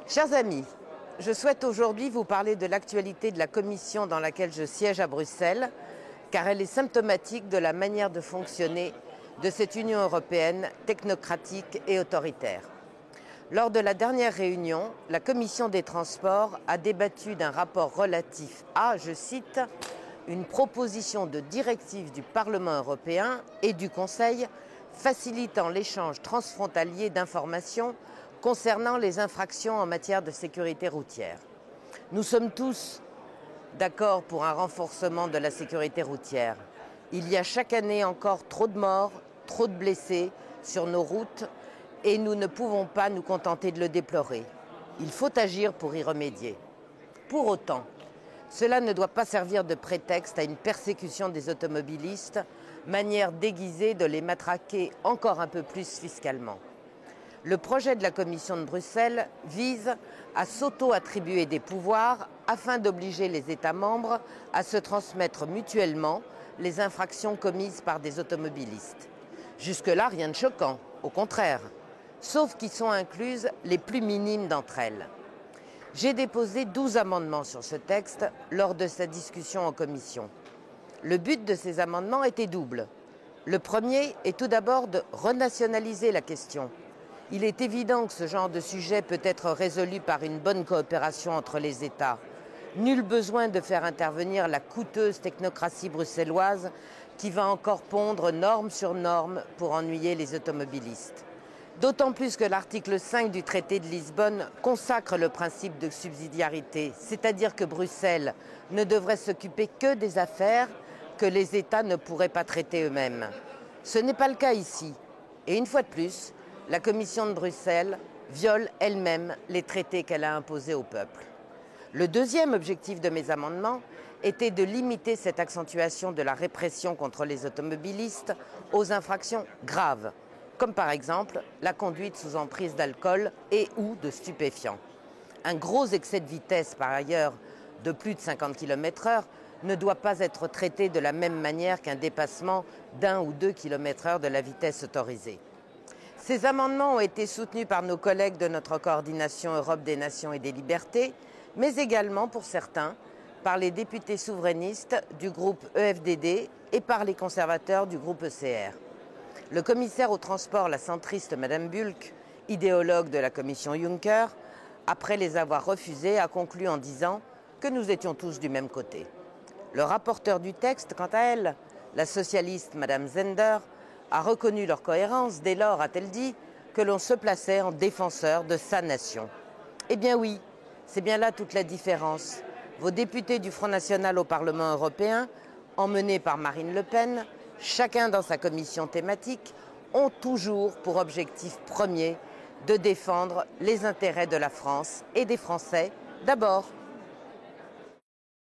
Chers amis, je souhaite aujourd'hui vous parler de l'actualité de la commission dans laquelle je siège à Bruxelles, car elle est symptomatique de la manière de fonctionner de cette Union européenne technocratique et autoritaire. Lors de la dernière réunion, la commission des transports a débattu d'un rapport relatif à, je cite, une proposition de directive du Parlement européen et du Conseil facilitant l'échange transfrontalier d'informations concernant les infractions en matière de sécurité routière. Nous sommes tous d'accord pour un renforcement de la sécurité routière. Il y a chaque année encore trop de morts, trop de blessés sur nos routes et nous ne pouvons pas nous contenter de le déplorer. Il faut agir pour y remédier. Pour autant, cela ne doit pas servir de prétexte à une persécution des automobilistes, manière déguisée de les matraquer encore un peu plus fiscalement. Le projet de la Commission de Bruxelles vise à s'auto-attribuer des pouvoirs afin d'obliger les États membres à se transmettre mutuellement les infractions commises par des automobilistes. Jusque-là, rien de choquant, au contraire, sauf qu'y sont incluses les plus minimes d'entre elles. J'ai déposé 12 amendements sur ce texte lors de sa discussion en commission. Le but de ces amendements était double. Le premier est tout d'abord de renationaliser la question. Il est évident que ce genre de sujet peut être résolu par une bonne coopération entre les États. Nul besoin de faire intervenir la coûteuse technocratie bruxelloise qui va encore pondre norme sur norme pour ennuyer les automobilistes. D'autant plus que l'article 5 du traité de Lisbonne consacre le principe de subsidiarité, c'est-à-dire que Bruxelles ne devrait s'occuper que des affaires que les États ne pourraient pas traiter eux-mêmes. Ce n'est pas le cas ici. Et une fois de plus, la Commission de Bruxelles viole elle-même les traités qu'elle a imposés au peuple. Le deuxième objectif de mes amendements était de limiter cette accentuation de la répression contre les automobilistes aux infractions graves, comme par exemple la conduite sous emprise d'alcool et ou de stupéfiants. Un gros excès de vitesse, par ailleurs, de plus de 50 km/h, ne doit pas être traité de la même manière qu'un dépassement d'1 ou 2 km/h de la vitesse autorisée. Ces amendements ont été soutenus par nos collègues de notre coordination Europe des Nations et des Libertés, mais également, pour certains, par les députés souverainistes du groupe EFDD et par les conservateurs du groupe ECR. Le commissaire au transport, la centriste Madame Bulc, idéologue de la commission Juncker, après les avoir refusés, a conclu en disant que nous étions tous du même côté. Le rapporteur du texte, quant à elle, la socialiste Madame Zender, a reconnu leur cohérence. Dès lors, a-t-elle dit, que l'on se plaçait en défenseur de sa nation. Eh bien oui, c'est bien là toute la différence. Vos députés du Front National au Parlement européen, emmenés par Marine Le Pen, chacun dans sa commission thématique, ont toujours pour objectif premier de défendre les intérêts de la France et des Français d'abord.